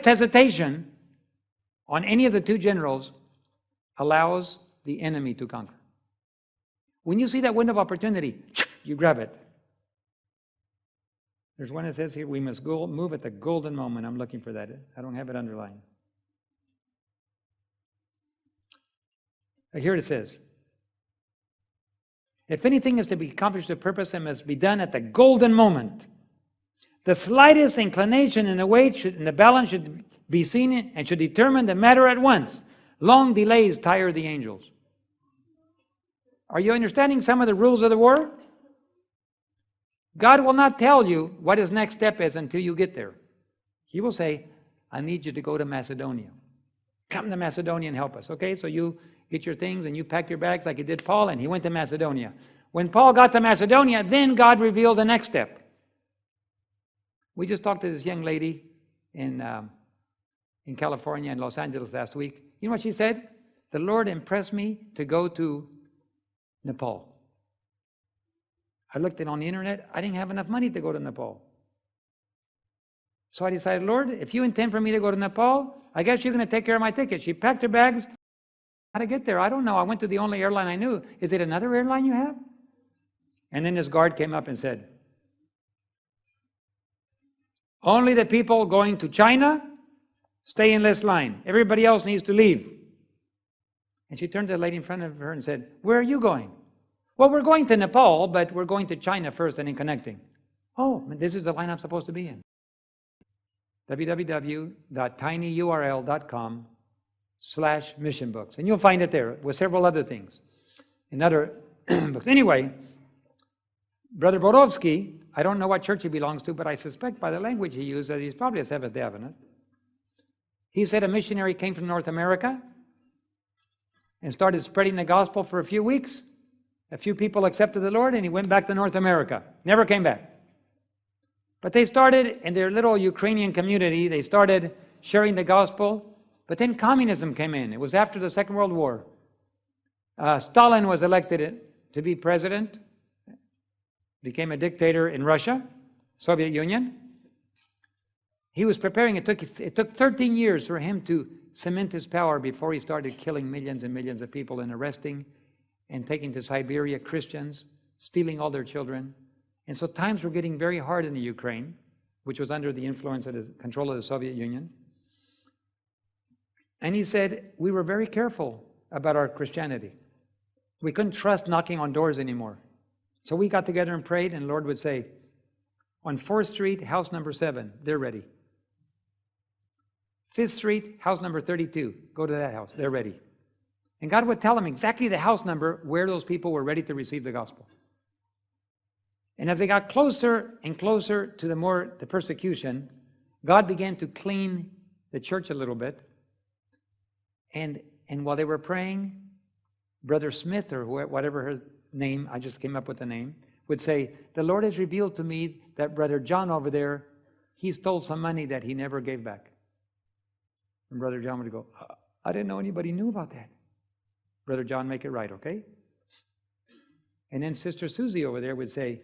hesitation on any of the two generals allows the enemy to conquer. When you see that window of opportunity, you grab it. There's one that says here, we must move at the golden moment. I'm looking for that. I don't have it underlined. Here it says, if anything is to be accomplished to purpose, it must be done at the golden moment. The slightest inclination in the weight in the balance should be seen and should determine the matter at once. Long delays tire the angels. Are you understanding some of the rules of the war? God will not tell you what his next step is until you get there. He will say, I need you to go to Macedonia. Come to Macedonia and help us. Okay, so you get your things and you pack your bags like he did Paul, and he went to Macedonia. When Paul got to Macedonia, then God revealed the next step. We just talked to this young lady in California and Los Angeles last week. You know what she said? The Lord impressed me to go to Nepal. I looked it on the internet. I didn't have enough money to go to Nepal. So I decided, Lord, if you intend for me to go to Nepal, I guess you're going to take care of my ticket. She packed her bags. How to get there? I don't know. I went to the only airline I knew. Is it another airline you have? And then this guard came up and said, only the people going to China stay in this line. Everybody else needs to leave. And she turned to the lady in front of her and said, where are you going? Well, we're going to Nepal, but we're going to China first and then connecting. Oh, this is the line I'm supposed to be in. www.tinyurl.com/mission books. And you'll find it there with several other things in other books. Anyway, Brother Borovsky, I don't know what church he belongs to, but I suspect by the language he used that he's probably a Seventh-day Adventist. He said a missionary came from North America and started spreading the gospel for a few weeks. A few people accepted the Lord, and he went back to North America. Never came back. But they started, in their little Ukrainian community, they started sharing the gospel. But then communism came in. It was after the Second World War. Stalin was elected to be president, became a dictator in Russia, Soviet Union. He was preparing. It took 13 years for him to cement his power before he started killing millions and millions of people and arresting and taking to Siberia Christians, stealing all their children. And so times were getting very hard in the Ukraine, which was under the influence of the control of the Soviet Union. And he said, we were very careful about our Christianity. We couldn't trust knocking on doors anymore. So we got together and prayed, and the Lord would say, on 4th Street, house number 7, they're ready. 5th Street, house number 32, go to that house, they're ready. And God would tell him exactly the house number where those people were ready to receive the gospel. And as they got closer and closer to the persecution, God began to clean the church a little bit. And while they were praying, Brother Smith, or whatever his name, I just came up with the name, would say, the Lord has revealed to me that Brother John over there, he stole some money that he never gave back. And Brother John would go, I didn't know anybody knew about that. Brother John, make it right, okay? And then Sister Susie over there would say,